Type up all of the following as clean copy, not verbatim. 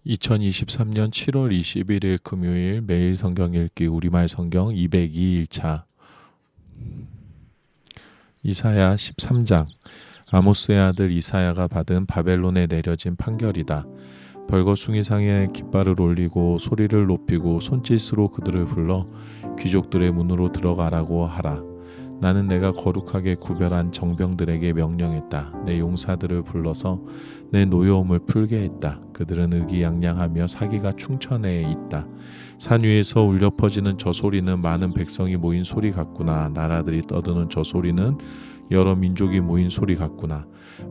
2023년 7월 21일 금요일 매일 성경 읽기 우리말 성경 202일차 이사야 13장. 아모스의 아들 이사야가 받은 바벨론에 내려진 판결이다. 벌거숭이상에 깃발을 올리고 소리를 높이고 손짓으로 그들을 불러 귀족들의 문으로 들어가라고 하라. 나는 내가 거룩하게 구별한 정병들에게 명령했다. 내 용사들을 불러서 내 노여움을 풀게 했다. 그들은 의기양양하며 사기가 충천해 있다. 산 위에서 울려 퍼지는 저 소리는 많은 백성이 모인 소리 같구나. 나라들이 떠드는 저 소리는 여러 민족이 모인 소리 같구나.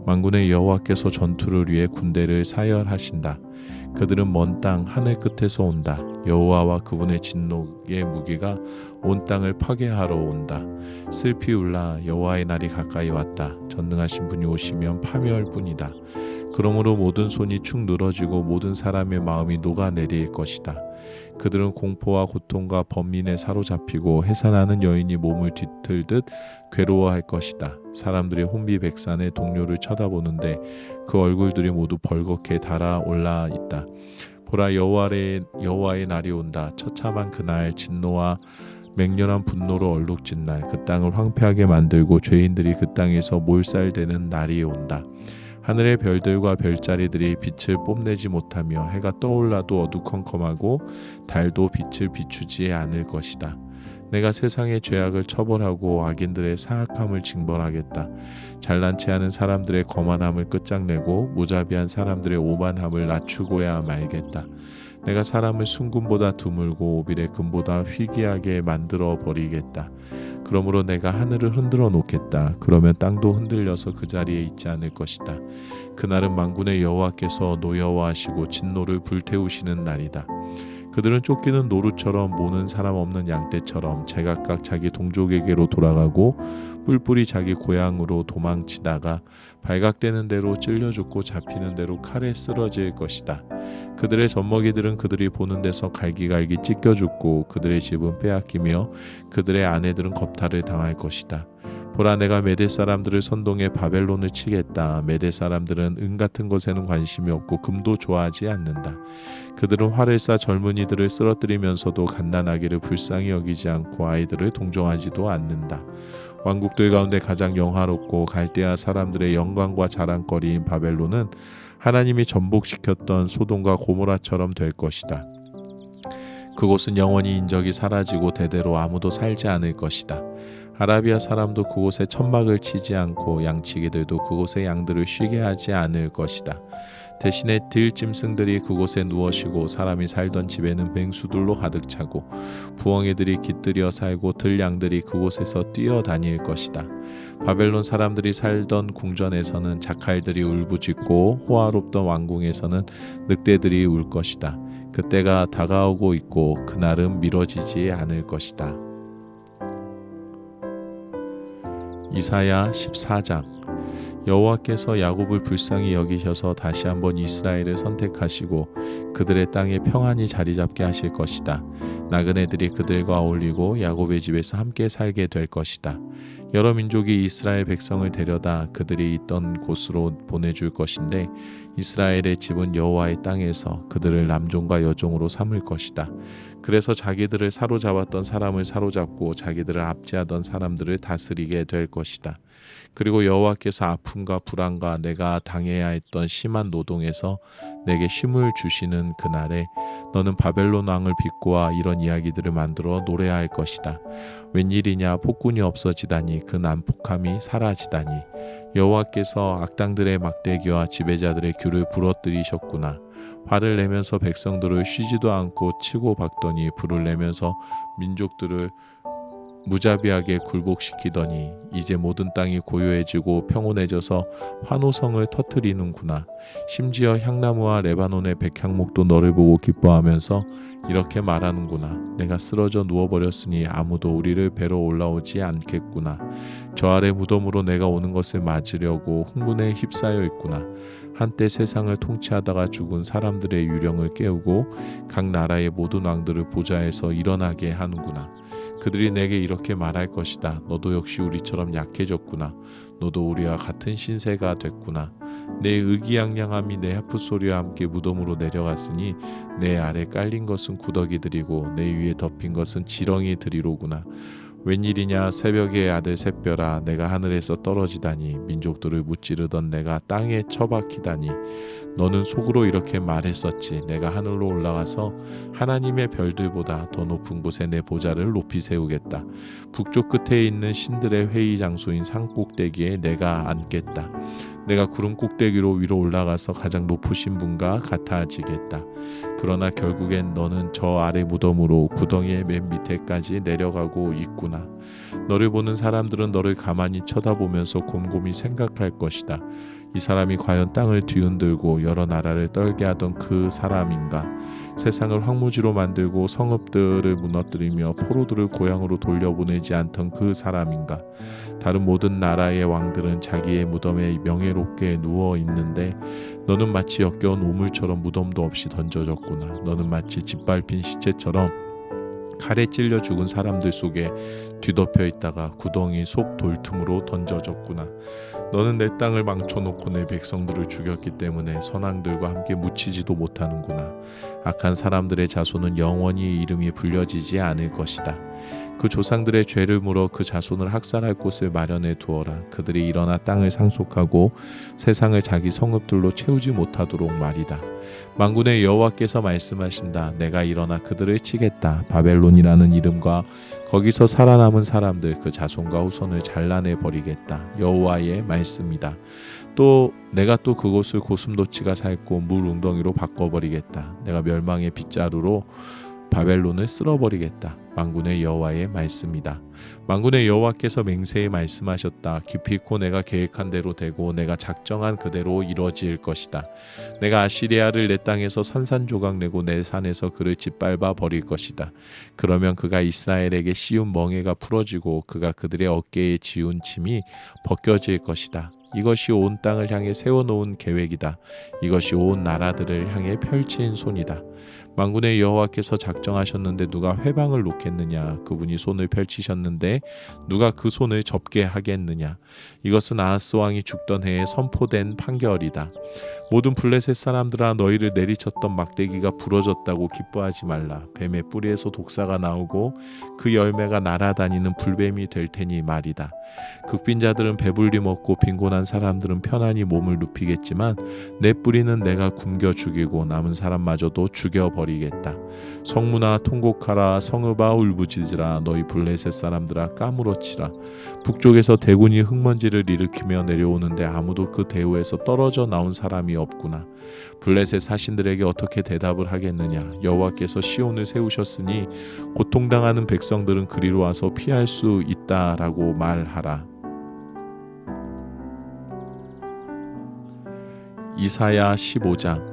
만군의 여호와께서 전투를 위해 군대를 사열하신다. 그들은 먼 땅 하늘 끝에서 온다. 여호와와 그분의 진노의 무기가 온 땅을 파괴하러 온다. 슬피 울라. 여호와의 날이 가까이 왔다. 전능하신 분이 오시면 파멸 뿐이다. 그러므로 모든 손이 축 늘어지고 모든 사람의 마음이 녹아내릴 것이다. 그들은 공포와 고통과 번민에 사로잡히고 해산하는 여인이 몸을 뒤틀듯 괴로워할 것이다. 사람들이 혼비백산의 동료를 쳐다보는데 그 얼굴들이 모두 벌겋게 달아올라 있다. 보라, 여호와의 날이 온다. 처참한 그날, 진노와 맹렬한 분노로 얼룩진 날, 그 땅을 황폐하게 만들고 죄인들이 그 땅에서 몰살되는 날이 온다. 하늘의 별들과 별자리들이 빛을 뽐내지 못하며 해가 떠올라도 어두컴컴하고 달도 빛을 비추지 않을 것이다. 내가 세상의 죄악을 처벌하고 악인들의 사악함을 징벌하겠다. 잘난 체하는 사람들의 거만함을 끝장내고 무자비한 사람들의 오만함을 낮추고야 말겠다. 내가 사람을 순금보다 드물고 오빌의 금보다 희귀하게 만들어 버리겠다. 그러므로 내가 하늘을 흔들어 놓겠다. 그러면 땅도 흔들려서 그 자리에 있지 않을 것이다. 그날은 만군의 여호와께서 노여워하시고 진노를 불태우시는 날이다. 그들은 쫓기는 노루처럼 모는 사람 없는 양떼처럼 제각각 자기 동족에게로 돌아가고 뿔뿔이 자기 고향으로 도망치다가 발각되는 대로 찔려 죽고 잡히는 대로 칼에 쓰러질 것이다. 그들의 젖먹이들은 그들이 보는 데서 갈기갈기 찢겨 죽고 그들의 집은 빼앗기며 그들의 아내들은 겁탈을 당할 것이다. 보라, 내가 메대 사람들을 선동해 바벨론을 치겠다. 메대 사람들은 은 같은 것에는 관심이 없고 금도 좋아하지 않는다. 그들은 활을 쏴 젊은이들을 쓰러뜨리면서도 갓난아기를 불쌍히 여기지 않고 아이들을 동정하지도 않는다. 왕국들 가운데 가장 영화롭고 갈대아 사람들의 영광과 자랑거리인 바벨론은 하나님이 전복시켰던 소돔과 고모라처럼 될 것이다. 그곳은 영원히 인적이 사라지고 대대로 아무도 살지 않을 것이다. 아라비아 사람도 그곳에 천막을 치지 않고 양치기들도 그곳에 양들을 쉬게 하지 않을 것이다. 대신에 들짐승들이 그곳에 누워 쉬고 사람이 살던 집에는 맹수들로 가득 차고 부엉이들이 깃들여 살고 들양들이 그곳에서 뛰어다닐 것이다. 바벨론 사람들이 살던 궁전에서는 자칼들이 울부짖고 호화롭던 왕궁에서는 늑대들이 울 것이다. 그때가 다가오고 있고 그날은 미뤄지지 않을 것이다. 이사야 14장. 여호와께서 야곱을 불쌍히 여기셔서 다시 한번 이스라엘을 선택하시고 그들의 땅에 평안히 자리 잡게 하실 것이다. 나그네들이 그들과 어울리고 야곱의 집에서 함께 살게 될 것이다. 여러 민족이 이스라엘 백성을 데려다 그들이 있던 곳으로 보내줄 것인데 이스라엘의 집은 여호와의 땅에서 그들을 남종과 여종으로 삼을 것이다. 그래서 자기들을 사로잡았던 사람을 사로잡고 자기들을 압제하던 사람들을 다스리게 될 것이다. 그리고 여호와께서 아픔과 불안과 내가 당해야 했던 심한 노동에서 내게 쉼을 주시는 그날에 너는 바벨론 왕을 비꼬아 이런 이야기들을 만들어 노래할 것이다. 웬일이냐, 폭군이 없어지다니, 그 난폭함이 사라지다니. 여호와께서 악당들의 막대기와 지배자들의 귤을 부러뜨리셨구나. 화를 내면서 백성들을 쉬지도 않고 치고 박더니 불을 내면서 민족들을 무자비하게 굴복시키더니 이제 모든 땅이 고요해지고 평온해져서 환호성을 터뜨리는구나. 심지어 향나무와 레바논의 백향목도 너를 보고 기뻐하면서 이렇게 말하는구나. 내가 쓰러져 누워버렸으니 아무도 우리를 뵈러 올라오지 않겠구나. 저 아래 무덤으로 내가 오는 것을 맞으려고 흥분에 휩싸여 있구나. 한때 세상을 통치하다가 죽은 사람들의 유령을 깨우고 각 나라의 모든 왕들을 보좌에서 일어나게 하는구나. 그들이 내게 이렇게 말할 것이다. 너도 역시 우리처럼 약해졌구나. 너도 우리와 같은 신세가 됐구나. 내 의기양양함이 내 하프소리와 함께 무덤으로 내려갔으니 내 아래 깔린 것은 구더기들이고 내 위에 덮인 것은 지렁이들이로구나. 웬일이냐 새벽의 아들 샛별아, 내가 하늘에서 떨어지다니, 민족들을 무찌르던 내가 땅에 처박히다니. 너는 속으로 이렇게 말했었지. 내가 하늘로 올라가서 하나님의 별들보다 더 높은 곳에 내 보좌를 높이 세우겠다. 북쪽 끝에 있는 신들의 회의 장소인 산 꼭대기에 내가 앉겠다. 내가 구름 꼭대기로 위로 올라가서 가장 높으신 분과 같아지겠다. 그러나 결국엔 너는 저 아래 무덤으로 구덩이의 맨 밑에까지 내려가고 있구나. 너를 보는 사람들은 너를 가만히 쳐다보면서 곰곰이 생각할 것이다. 이 사람이 과연 땅을 뒤흔들고 여러 나라를 떨게 하던 그 사람인가? 세상을 황무지로 만들고 성읍들을 무너뜨리며 포로들을 고향으로 돌려보내지 않던 그 사람인가? 다른 모든 나라의 왕들은 자기의 무덤에 명예롭게 누워 있는데 너는 마치 역겨운 우물처럼 무덤도 없이 던져졌구나. 너는 마치 짓밟힌 시체처럼 칼에 찔려 죽은 사람들 속에 뒤덮여 있다가 구덩이 속 돌틈으로 던져졌구나. 너는 내 땅을 망쳐놓고 내 백성들을 죽였기 때문에 선왕들과 함께 묻히지도 못하는구나. 악한 사람들의 자손은 영원히 이름이 불려지지 않을 것이다. 그 조상들의 죄를 물어 그 자손을 학살할 곳을 마련해 두어라. 그들이 일어나 땅을 상속하고 세상을 자기 성읍들로 채우지 못하도록 말이다. 만군의 여호와께서 말씀하신다. 내가 일어나 그들을 치겠다. 바벨론이라는 이름과 거기서 살아남은 사람들 그 자손과 후손을 잘라내 버리겠다. 여호와의 말씀이다. 또 내가 또 그곳을 고슴도치가 살고 물 웅덩이로 바꿔버리겠다. 내가 멸망의 빗자루로 바벨론을 쓸어버리겠다. 만군의 여호와의 말씀이다. 만군의 여호와께서 맹세히 말씀하셨다. 깊이 있고 내가 계획한 대로 되고 내가 작정한 그대로 이루어질 것이다. 내가 아시리아를 내 땅에서 산산조각 내고 내 산에서 그를 짓밟아 버릴 것이다. 그러면 그가 이스라엘에게 씌운 멍에가 풀어지고 그가 그들의 어깨에 지운 짐이 벗겨질 것이다. 이것이 온 땅을 향해 세워놓은 계획이다. 이것이 온 나라들을 향해 펼친 손이다. 만군의 여호와께서 작정하셨는데 누가 회방을 놓겠느냐? 그분이 손을 펼치셨는데 누가 그 손을 접게 하겠느냐? 이것은 아하스 왕이 죽던 해에 선포된 판결이다. 모든 블레셋 사람들아, 너희를 내리쳤던 막대기가 부러졌다고 기뻐하지 말라. 뱀의 뿌리에서 독사가 나오고 그 열매가 날아다니는 불뱀이 될 테니 말이다. 극빈자들은 배불리 먹고 빈곤한 사람들은 편안히 몸을 눕히겠지만 내 뿌리는 내가 굶겨 죽이고 남은 사람마저도 죽여버리겠다. 성문아 통곡하라. 성읍아 울부짖으라. 너희 블레셋 사람들아 까무러치라. 북쪽에서 대군이 흙먼지를 일으키며 내려오는데 아무도 그 대우에서 떨어져 나온 사람이 없구나. 블레셋 사신들에게 어떻게 대답을 하겠느냐? 여호와께서 시온을 세우셨으니 고통당하는 백성들은 그리로 와서 피할 수 있다라고 말하라. 이사야 15장.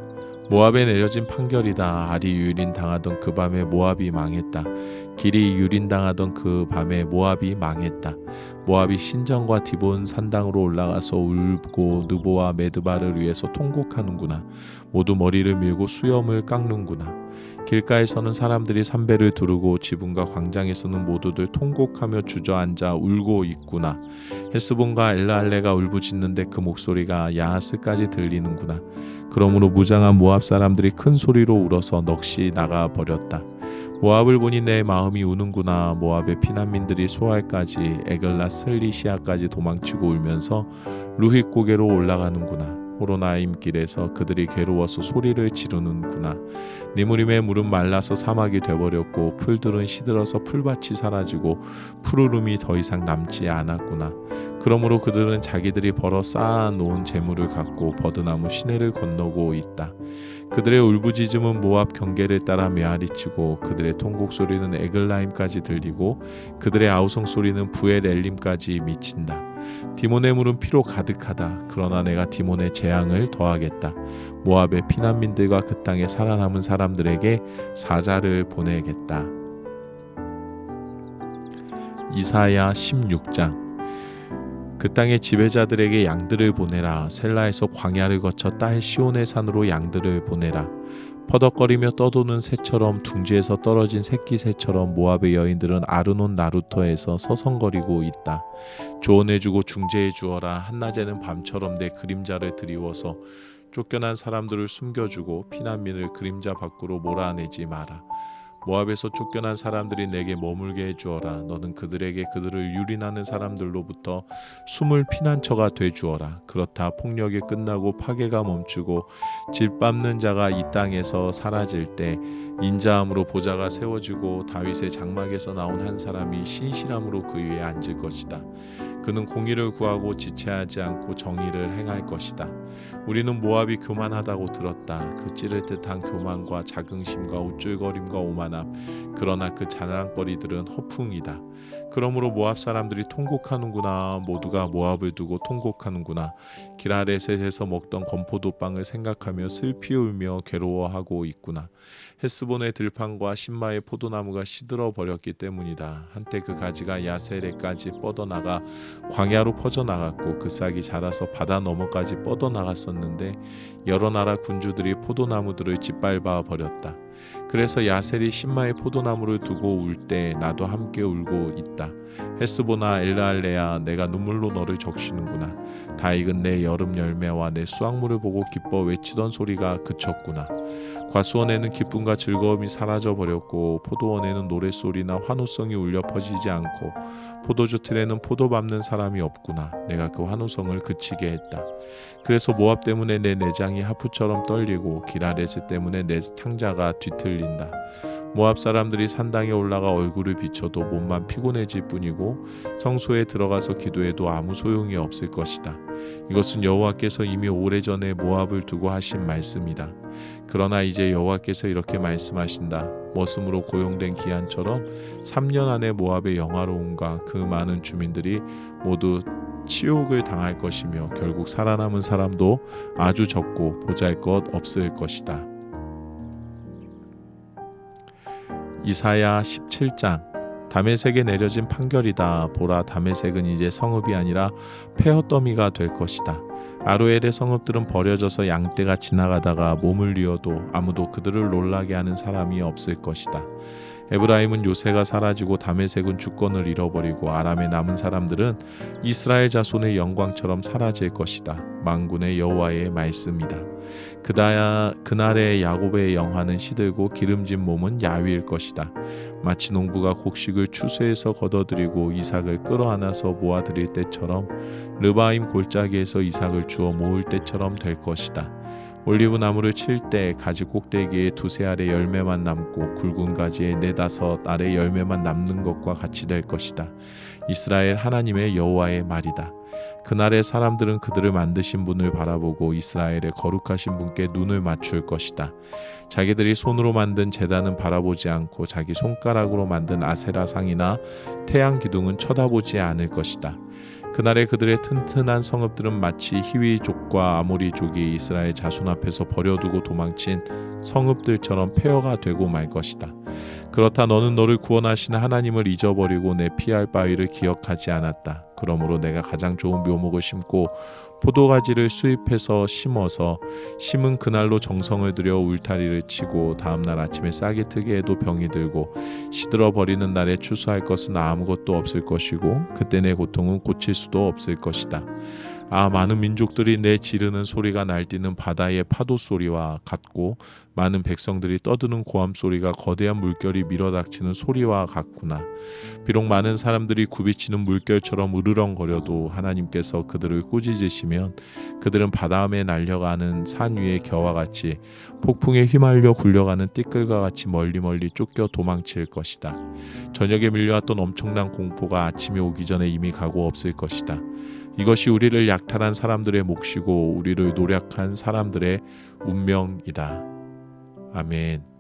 모압에 내려진 판결이다. 알이 유린당하던 그 밤에 모압이 망했다. 길이 유린당하던 그 밤에 모압이 망했다. 모압이 신전과 디본 산당으로 올라가서 울고 느보와 메드바를 위해서 통곡하는구나. 모두 머리를 밀고 수염을 깎는구나. 길가에서는 사람들이 삼배를 두르고 지붕과 광장에서는 모두들 통곡하며 주저앉아 울고 있구나. 헤스본과 엘라알레가 울부짖는데 그 목소리가 야하스까지 들리는구나. 그러므로 무장한 모압 사람들이 큰 소리로 울어서 넋이 나가 버렸다. 모압을 보니 내 마음이 우는구나. 모압의 피난민들이 소알까지 에글라 슬리시아까지 도망치고 울면서 루힛 고개로 올라가는구나. 호로나임 길에서 그들이 괴로워서 소리를 지르는구나. 니무림의 물은 말라서 사막이 되버렸고 풀들은 시들어서 풀밭이 사라지고 푸르름이 더 이상 남지 않았구나. 그러므로 그들은 자기들이 벌어 쌓아놓은 재물을 갖고 버드나무 시내를 건너고 있다. 그들의 울부짖음은 모압 경계를 따라 메아리치고 그들의 통곡 소리는 에글라임까지 들리고 그들의 아우성 소리는 부엘 엘림까지 미친다. 디몬의 물은 피로 가득하다. 그러나 내가 디몬의 재앙을 더하겠다. 모압의 피난민들과 그 땅에 살아남은 사람들에게 사자를 보내겠다. 이사야 16장. 그 땅의 지배자들에게 양들을 보내라. 셀라에서 광야를 거쳐 딸 시온의 산으로 양들을 보내라. 퍼덕거리며 떠도는 새처럼, 둥지에서 떨어진 새끼 새처럼 모압의 여인들은 아르논 나루터에서 서성거리고 있다. 조언해주고 중재해 주어라. 한낮에는 밤처럼 내 그림자를 드리워서 쫓겨난 사람들을 숨겨주고 피난민을 그림자 밖으로 몰아내지 마라. 모압에서 쫓겨난 사람들이 내게 머물게 해주어라. 너는 그들에게 그들을 유린하는 사람들로부터 숨을 피난처가 돼주어라. 그렇다 폭력이 끝나고 파괴가 멈추고 짓밟는 자가 이 땅에서 사라질 때 인자함으로 보좌가 세워지고 다윗의 장막에서 나온 한 사람이 신실함으로 그 위에 앉을 것이다. 그는 공의를 구하고 지체하지 않고 정의를 행할 것이다. 우리는 모압이 교만하다고 들었다. 그 찌를 듯한 교만과 자긍심과 우쭐거림과 오만함, 그러나 그 자랑거리들은 허풍이다. 그러므로 모압 사람들이 통곡하는구나. 모두가 모압을 두고 통곡하는구나. 기라레셋에서 먹던 건포도빵을 생각하며 슬피 울며 괴로워하고 있구나. 헤스본의 들판과 신마의 포도나무가 시들어 버렸기 때문이다. 한때 그 가지가 야세레까지 뻗어나가 광야로 퍼져나갔고 그 싹이 자라서 바다 너머까지 뻗어나갔었는데 여러 나라 군주들이 포도나무들을 짓밟아 버렸다. 그래서 야셀이 신마의 포도나무를 두고 울 때 나도 함께 울고 있다. 헤스보나 엘라알레야, 내가 눈물로 너를 적시는구나. 다 익은 내 여름 열매와 내 수확물을 보고 기뻐 외치던 소리가 그쳤구나. 과수원에는 기쁨과 즐거움이 사라져 버렸고 포도원에는 노랫소리나 환호성이 울려 퍼지지 않고 포도주 틀에는 포도 밟는 사람이 없구나. 내가 그 환호성을 그치게 했다. 그래서 모압 때문에 내 내장이 하프처럼 떨리고 기라레스 때문에 내 창자가 뒤틀린다. 모압 사람들이 산당에 올라가 얼굴을 비춰도 몸만 피곤해질 뿐이고 성소에 들어가서 기도해도 아무 소용이 없을 것이다. 이것은 여호와께서 이미 오래전에 모압을 두고 하신 말씀이다. 그러나 이제 여호와께서 이렇게 말씀하신다. 머슴으로 고용된 기한처럼 3년 안에 모압의 영화로움과 그 많은 주민들이 모두 치욕을 당할 것이며 결국 살아남은 사람도 아주 적고 보잘것 없을 것이다. 이사야 17장. 다메섹에 내려진 판결이다. 보라, 다메섹은 이제 성읍이 아니라 폐허더미가 될 것이다. 아로엘의 성읍들은 버려져서 양떼가 지나가다가 몸을 뉘어도 아무도 그들을 놀라게 하는 사람이 없을 것이다. 에브라임은 요새가 사라지고 다메섹은 주권을 잃어버리고 아람에 남은 사람들은 이스라엘 자손의 영광처럼 사라질 것이다. 만군의 여호와의 말씀이다. 그날의 야곱의 영화는 시들고 기름진 몸은 야위일 것이다. 마치 농부가 곡식을 추수해서 걷어들이고 이삭을 끌어안아서 모아들일 때처럼 르바임 골짜기에서 이삭을 주워 모을 때처럼 될 것이다. 올리브 나무를 칠 때 가지 꼭대기에 두세 알의 열매만 남고 굵은 가지에 네다섯 알의 열매만 남는 것과 같이 될 것이다. 이스라엘 하나님의 여호와의 말이다. 그날의 사람들은 그들을 만드신 분을 바라보고 이스라엘의 거룩하신 분께 눈을 맞출 것이다. 자기들이 손으로 만든 제단은 바라보지 않고 자기 손가락으로 만든 아세라상이나 태양 기둥은 쳐다보지 않을 것이다. 그날에 그들의 튼튼한 성읍들은 마치 히위족과 아모리족이 이스라엘 자손 앞에서 버려두고 도망친 성읍들처럼 폐허가 되고 말 것이다. 그렇다 너는 너를 구원하시는 하나님을 잊어버리고 내 피할 바위를 기억하지 않았다. 그러므로 내가 가장 좋은 묘목을 심고 포도가지를 수입해서 심어서 심은 그날로 정성을 들여 울타리를 치고 다음날 아침에 싹이 트게 해도 병이 들고 시들어 버리는 날에 추수할 것은 아무것도 없을 것이고 그때 내 고통은 고칠 수도 없을 것이다. 아, 많은 민족들이 내 지르는 소리가 날뛰는 바다의 파도 소리와 같고 많은 백성들이 떠드는 고함 소리가 거대한 물결이 밀어닥치는 소리와 같구나. 비록 많은 사람들이 굽이치는 물결처럼 으르렁거려도 하나님께서 그들을 꾸짖으시면 그들은 바다음에 날려가는 산 위의 겨와 같이 폭풍에 휘말려 굴려가는 띠끌과 같이 멀리 쫓겨 도망칠 것이다. 저녁에 밀려왔던 엄청난 공포가 아침이 오기 전에 이미 가고 없을 것이다. 이것이 우리를 약탈한 사람들의 몫이고 우리를 노략한 사람들의 운명이다. 아멘.